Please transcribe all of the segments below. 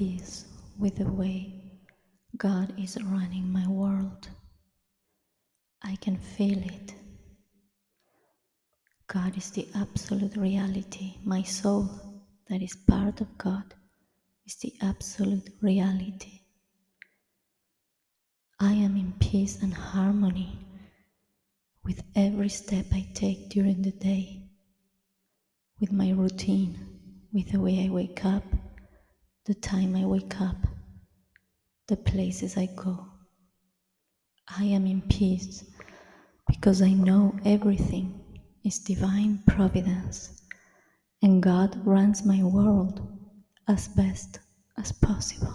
peace with the way God is running my world. I can feel it. God is the absolute reality. My soul, that is part of God, is the absolute reality. I am in peace and harmony with every step I take during the day, with my routine, with the way I wake up, the time I wake up, the places I go. I am in peace because I know everything is divine providence and God runs my world as best as possible.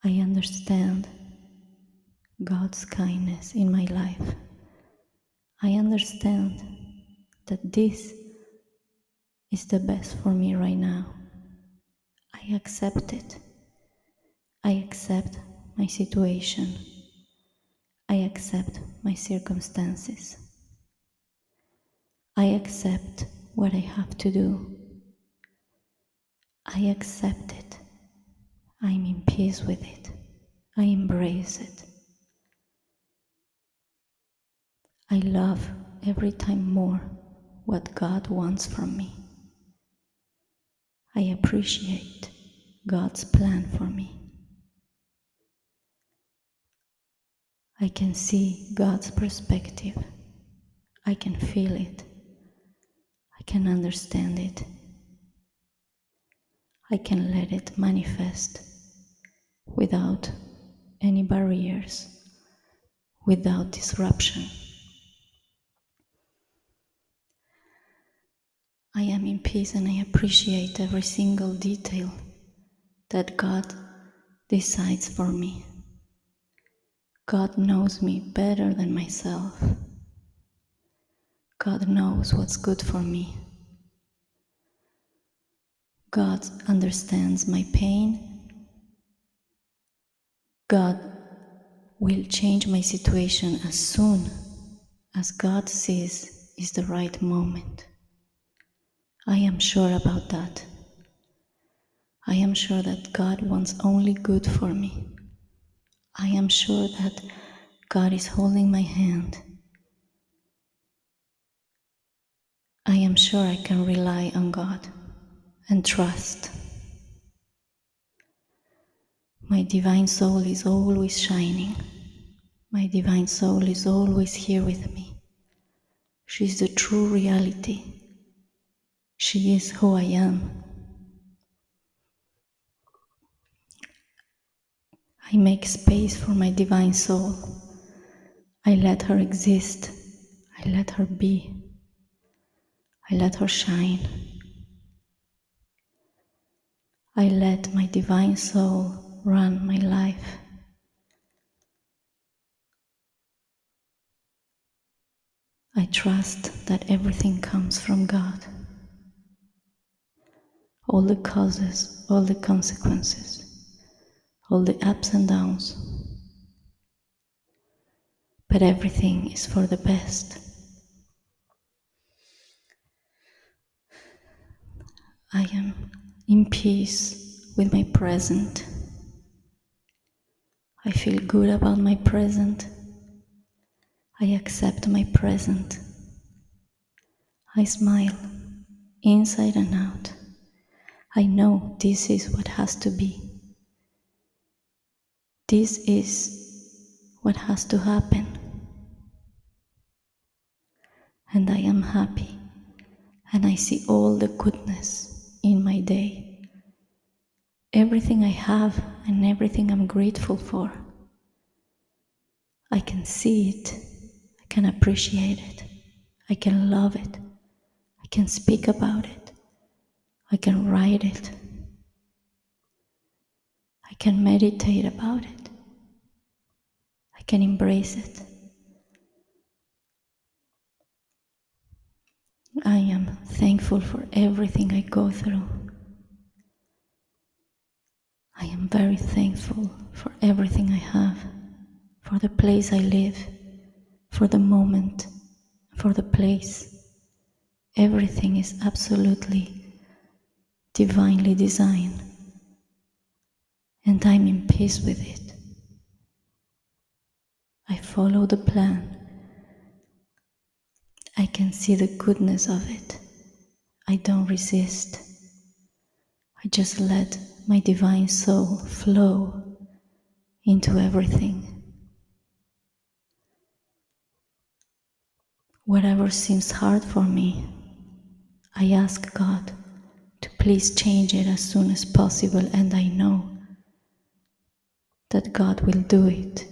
I understand God's kindness in my life. I understand that this is the best for me right now. I accept it. I accept my situation. I accept my circumstances. I accept what I have to do. I accept it. I'm in peace with it. I embrace it. I love every time more what God wants from me. I appreciate God's plan for me. I can see God's perspective. I can feel it. I can understand it. I can let it manifest without any barriers, without disruption. I am in peace and I appreciate every single detail that God decides for me. God knows me better than myself. God knows what's good for me. God understands my pain. God will change my situation as soon as God sees is the right moment. I am sure about that. I am sure that God wants only good for me. I am sure that God is holding my hand. I am sure I can rely on God and trust. My divine soul is always shining. My divine soul is always here with me. She is the true reality. She is who I am. I make space for my divine soul. I let her exist. I let her be. I let her shine. I let my divine soul run my life. I trust that everything comes from God. All the causes, all the consequences, all the ups and downs. But everything is for the best. I am in peace with my present. I feel good about my present. I accept my present. I smile, inside and out. I know this is what has to be. This is what has to happen. And I am happy, and I see all the goodness in my day. Everything I have and everything I'm grateful for. I can see it, I can appreciate it, I can love it, I can speak about it, I can write it, I can meditate about it, I can embrace it. I am thankful for everything I go through. I am very thankful for everything I have, for the place I live, for the moment, for the place. Everything is absolutely divinely designed, and I'm in peace with it. I follow the plan. I can see the goodness of it. I don't resist. I just let my divine soul flow into everything. Whatever seems hard for me, I ask God to please change it as soon as possible, and I know that God will do it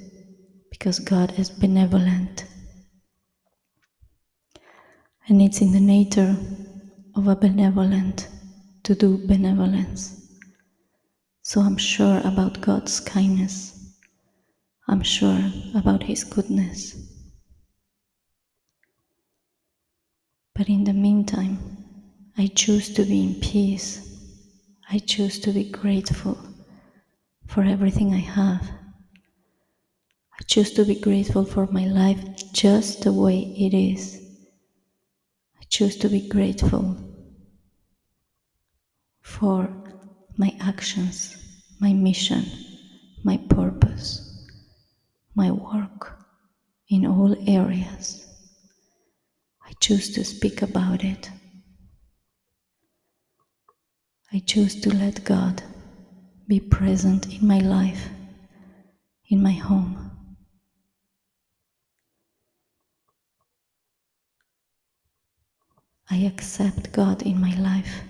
because God is benevolent. And it's in the nature of a benevolent to do benevolence. So I'm sure about God's kindness. I'm sure about His goodness. But in the meantime, I choose to be in peace. I choose to be grateful for everything I have. I choose to be grateful for my life just the way it is. I choose to be grateful for my actions, my mission, my purpose, my work in all areas. I choose to speak about it. I choose to let God be present in my life, in my home. I accept God in my life.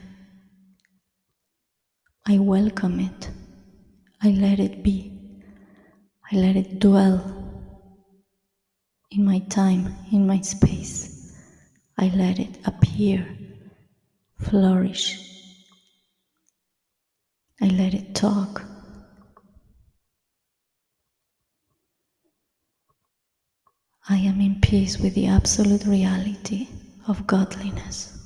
I welcome it. I let it be. I let it dwell in my time, in my space. I let it appear, flourish. I let it talk. I am in peace with the absolute reality of godliness.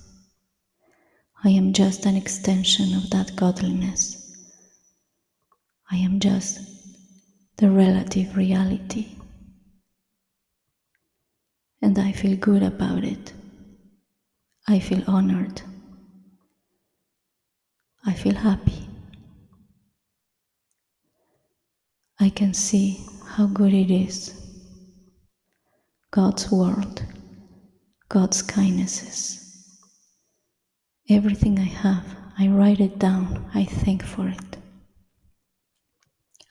I am just an extension of that godliness. I am just the relative reality. And I feel good about it. I feel honored. I feel happy. I can see how good it is. God's world, God's kindnesses. Everything I have, I write it down, I think for it.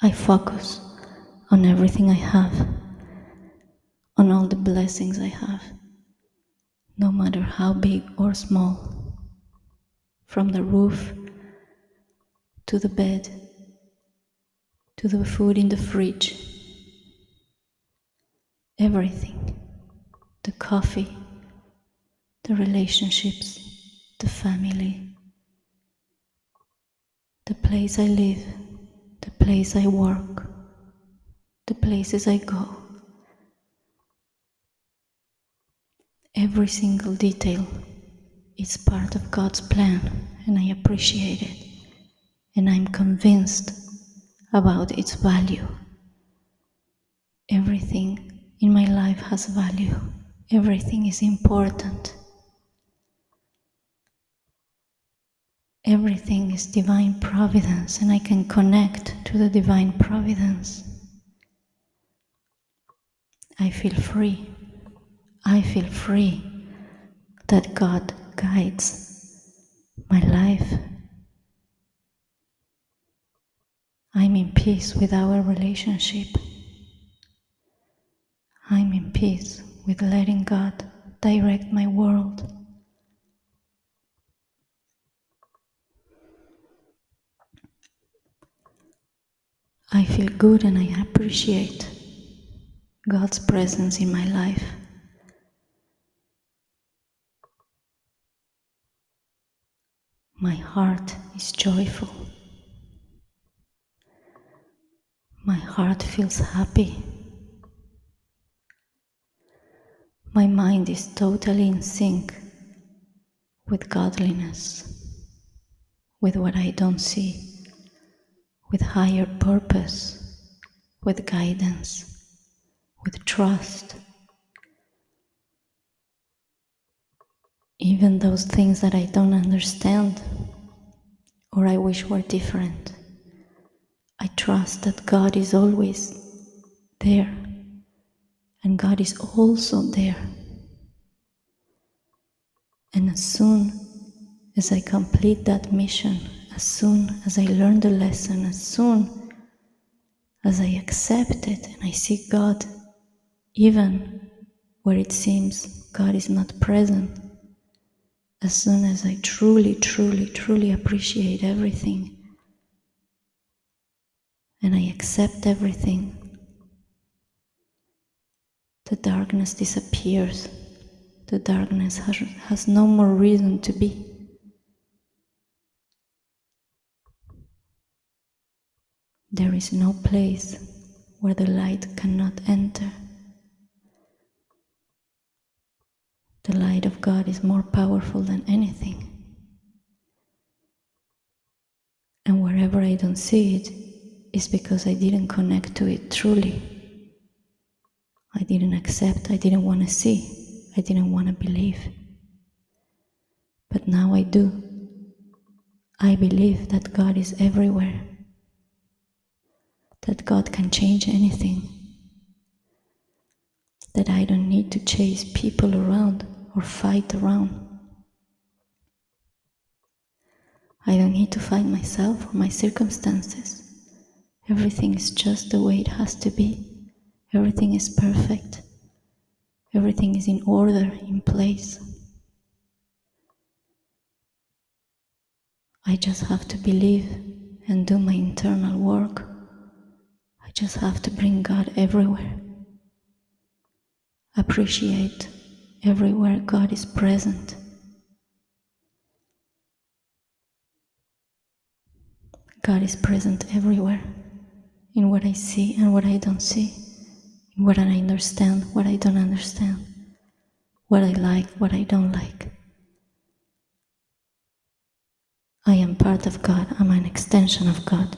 I focus on everything I have, on all the blessings I have, no matter how big or small, from the roof to the bed, to the food in the fridge, everything, the coffee, the relationships, the family, the place I live, the place I work, the places I go. Every single detail is part of God's plan, and I appreciate it, and I'm convinced about its value. Everything in my life has value. Everything is important. Everything is divine providence, and I can connect to the divine providence. I feel free. I feel free that God guides my life. I'm in peace with our relationship. I'm in peace with letting God direct my world. I feel good and I appreciate God's presence in my life. My heart is joyful. My heart feels happy. My mind is totally in sync with godliness, with what I don't see, with higher purpose, with guidance, with trust. Even those things that I don't understand, or I wish were different. I trust that God is always there, and God is also there. And as soon as I complete that mission, as soon as I learn the lesson, as soon as I accept it and I see God, even where it seems God is not present, as soon as I truly, truly, truly appreciate everything and I accept everything, the darkness disappears. The darkness has no more reason to be. There is no place where the light cannot enter. The light of God is more powerful than anything. And wherever I don't see it, is because I didn't connect to it truly. I didn't accept, I didn't want to see, I didn't want to believe. But now I do. I believe that God is everywhere, that God can change anything, that I don't need to chase people around or fight around. I don't need to fight myself or my circumstances. Everything is just the way it has to be. Everything is perfect. Everything is in order, in place. I just have to believe and do my internal work. I just have to bring God everywhere. Appreciate everywhere God is present. God is present everywhere, in what I see and what I don't see, in what I understand, what I don't understand, what I like, what I don't like. I am part of God. I'm an extension of God.